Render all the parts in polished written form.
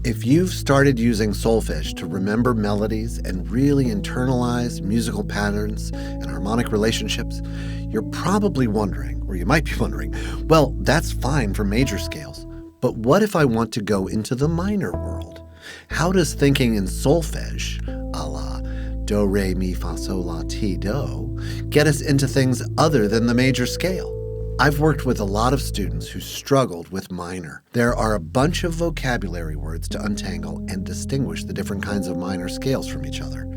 If you've started using Solfège to remember melodies and really internalize musical patterns and harmonic relationships, you're probably wondering, or you might be wondering, well, that's fine for major scales, but what if I want to go into the minor world? How does thinking in Solfège, a la do, re, mi, fa, sol, la, ti, do, get us into things other than the major scale? I've worked with a lot of students who struggled with minor. There are a bunch of vocabulary words to untangle and distinguish the different kinds of minor scales from each other.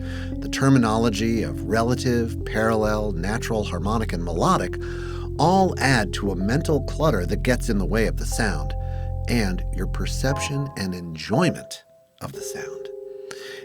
The terminology of relative, parallel, natural, harmonic, and melodic all add to a mental clutter that gets in the way of the sound and your perception and enjoyment of the sound.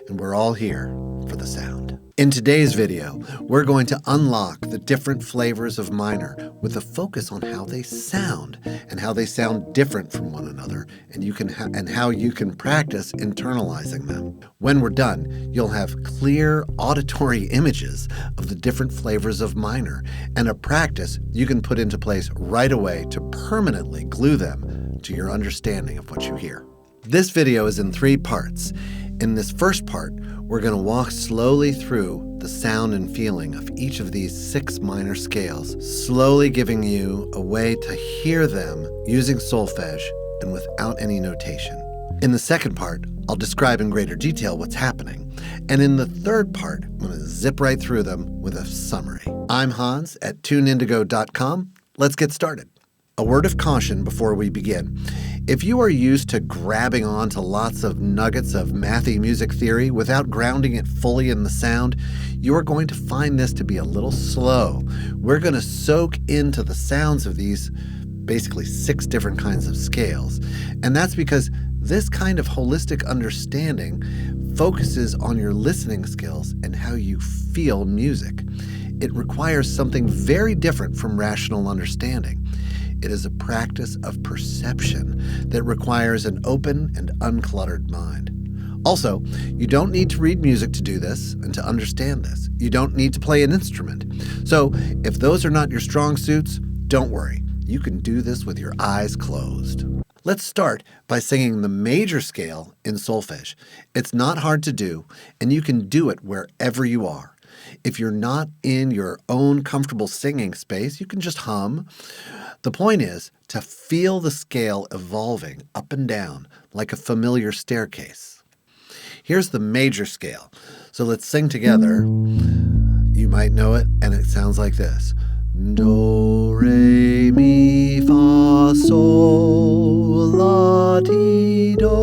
And we're all here for the sound. In today's video, we're going to unlock the different flavors of minor with a focus on how they sound and how they sound different from one another, and how you can practice internalizing them. When we're done, you'll have clear auditory images of the different flavors of minor and a practice you can put into place right away to permanently glue them to your understanding of what you hear. This video is in 3 parts. In this first part, we're going to walk slowly through the sound and feeling of each of these 6 minor scales, slowly giving you a way to hear them using solfège and without any notation. In the second part, I'll describe in greater detail what's happening. And in the third part, I'm going to zip right through them with a summary. I'm Hans at tuneindigo.com. Let's get started. A word of caution before we begin. If you are used to grabbing on to lots of nuggets of mathy music theory without grounding it fully in the sound, you are going to find this to be a little slow. We're going to soak into the sounds of these basically 6 different kinds of scales. And that's because this kind of holistic understanding focuses on your listening skills and how you feel music. It requires something very different from rational understanding. It is a practice of perception that requires an open and uncluttered mind. Also, you don't need to read music to do this and to understand this. You don't need to play an instrument. So if those are not your strong suits, don't worry. You can do this with your eyes closed. Let's start by singing the major scale in solfège. It's not hard to do, and you can do it wherever you are. If you're not in your own comfortable singing space, you can just hum. The point is to feel the scale evolving up and down like a familiar staircase. Here's the major scale. So let's sing together. You might know it, and it sounds like this. Do, re, mi, fa, sol, la, ti, do.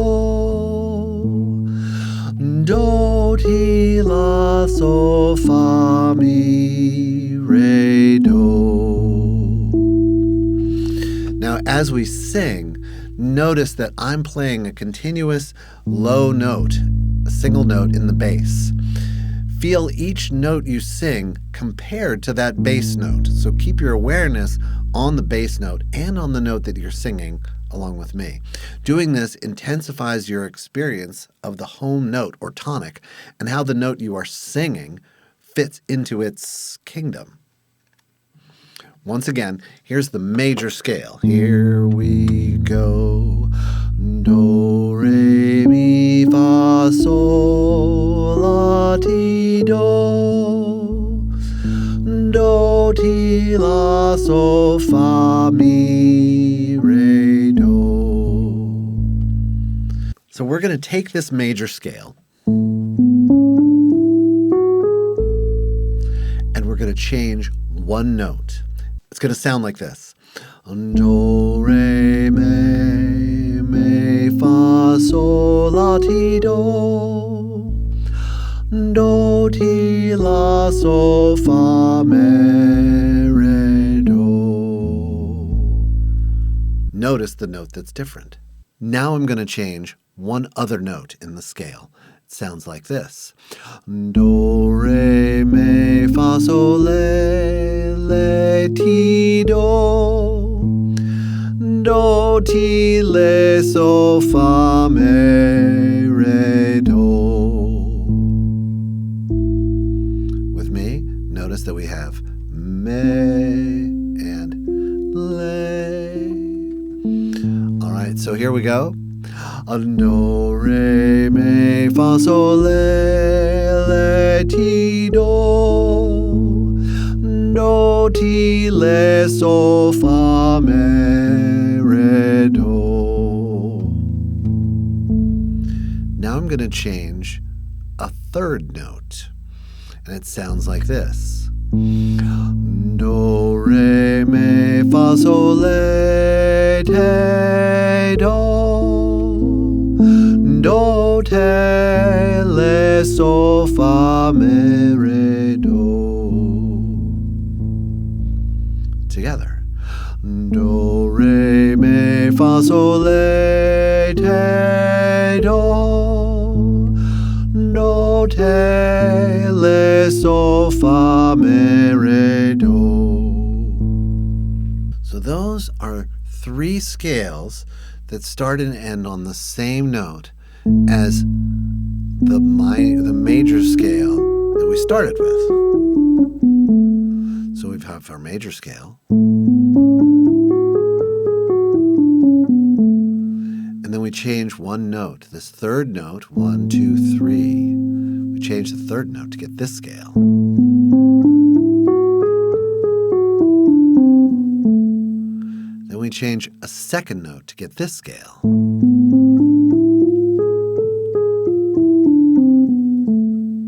Do, ti, la, sol, fa, mi, re, do. Now, as we sing, notice that I'm playing a continuous low note, a single note in the bass. Feel each note you sing compared to that bass note. So keep your awareness on the bass note and on the note that you're singing along with me. Doing this intensifies your experience of the home note or tonic and how the note you are singing fits into its kingdom. Once again, here's the major scale. Here we go. Do, re, mi, fa, sol, la, ti, do. Do, ti, la, sol, fa, mi, re, do. So we're going to take this major scale and we're going to change one note. It's going to sound like this. Do, re, mi, fa, sol, la, ti, do. Do, ti, la, sol, fa, mi, re, do. Notice the note that's different. Now I'm going to change one other note in the scale. It sounds like this. Do, re, mi, fa, sol, le, ti, do. Do, ti, le, sol, fa, mi, re, do. With me, notice that we have me and le. All right, so here we go. Do, re, mi, fa, sol, le, ti, do. Do, ti, le, sol, fa, mi, re, do. Now I'm going to change a third note, and it sounds like this. Do, re, mi, fa, sol, le, te, do. Do, te, le, sol, fa, mi, re, do. Together. Do, re, mi, fa, sol, le, te, do. Do, te, le, sol, fa, mi, re, do. So those are 3 scales that start and end on the same note as the major scale that we started with. So we have our major scale. And then we change one note, this third note, 1, 2, 3. We change the third note to get this scale. Then we change a second note to get this scale.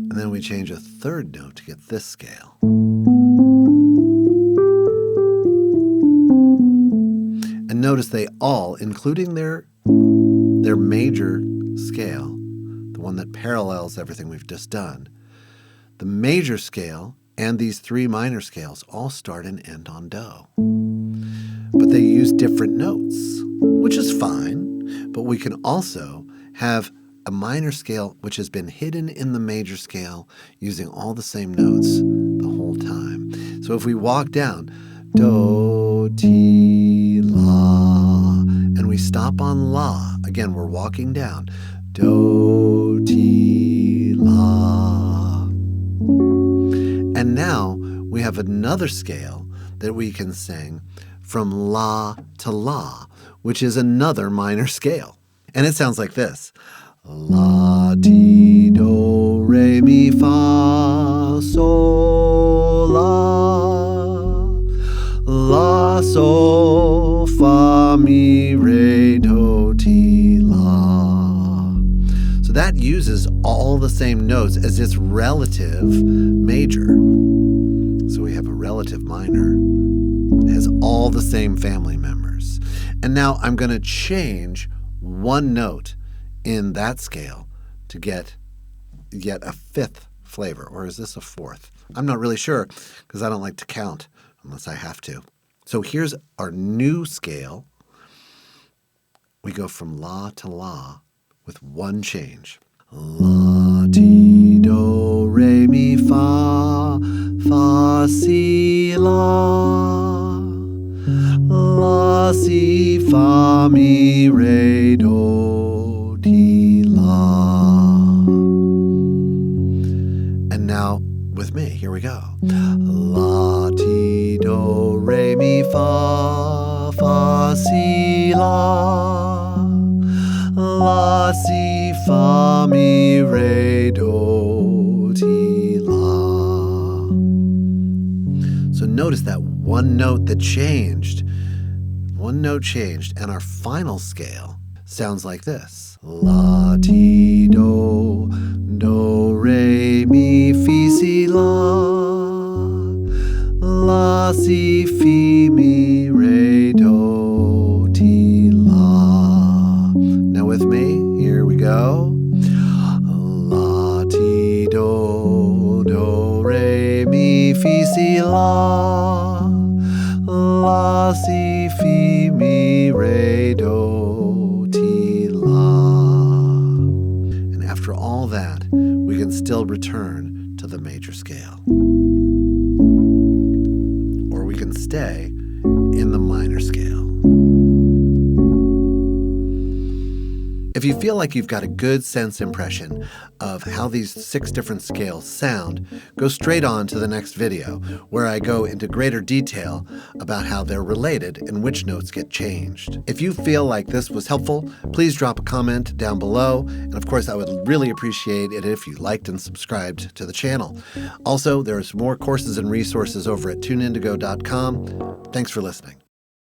And then we change a third note to get this scale. And notice they all, including their major scale, the one that parallels everything we've just done, the major scale and these 3 minor scales all start and end on do. But they use different notes, which is fine, but we can also have a minor scale which has been hidden in the major scale using all the same notes the whole time. So if we walk down, do, ti, la, and we stop on la, again, we're walking down, do, ti, la. And now we have another scale that we can sing from la to la, which is another minor scale. And it sounds like this. La, ti, do, re, mi, fa, sol, la. La, sol, fa, mi, re, do, ti, la. So that uses all the same notes as its relative major. So we have a relative minor. It has all the same family members. And now I'm going to change one note in that scale to get yet a 5th flavor. Or is this a 4th? I'm not really sure because I don't like to count unless I have to. So here's our new scale. We go from la to la with one change. La, ti, do, re, mi, fa, fa, si, la. La, si, fa, mi, re, do, ti, la. And now with me, here we go. La, ti, do, re, mi, fa, fa, si, la. La, si, fa, mi, re, do, ti, la. So notice that one note that changed. One note changed, and our final scale sounds like this. La, ti, do, re, mi, fi, si, la. La, si, fi, mi, re, do, ti, la. Now with me, here we go. La, ti, do, re, mi, fi, si, la. La, si, fi, mi, re, do, ti, la. And after all that, we can still return to the major scale. Or we can stay in the minor scale. If if you feel like you've got a good sense impression of how these 6 different scales sound, go straight on to the next video, where I go into greater detail about how they're related and which notes get changed. If you feel like this was helpful, please drop a comment down below, and of course I would really appreciate it if you liked and subscribed to the channel. Also, there's more courses and resources over at tuneindigo.com. Thanks for listening.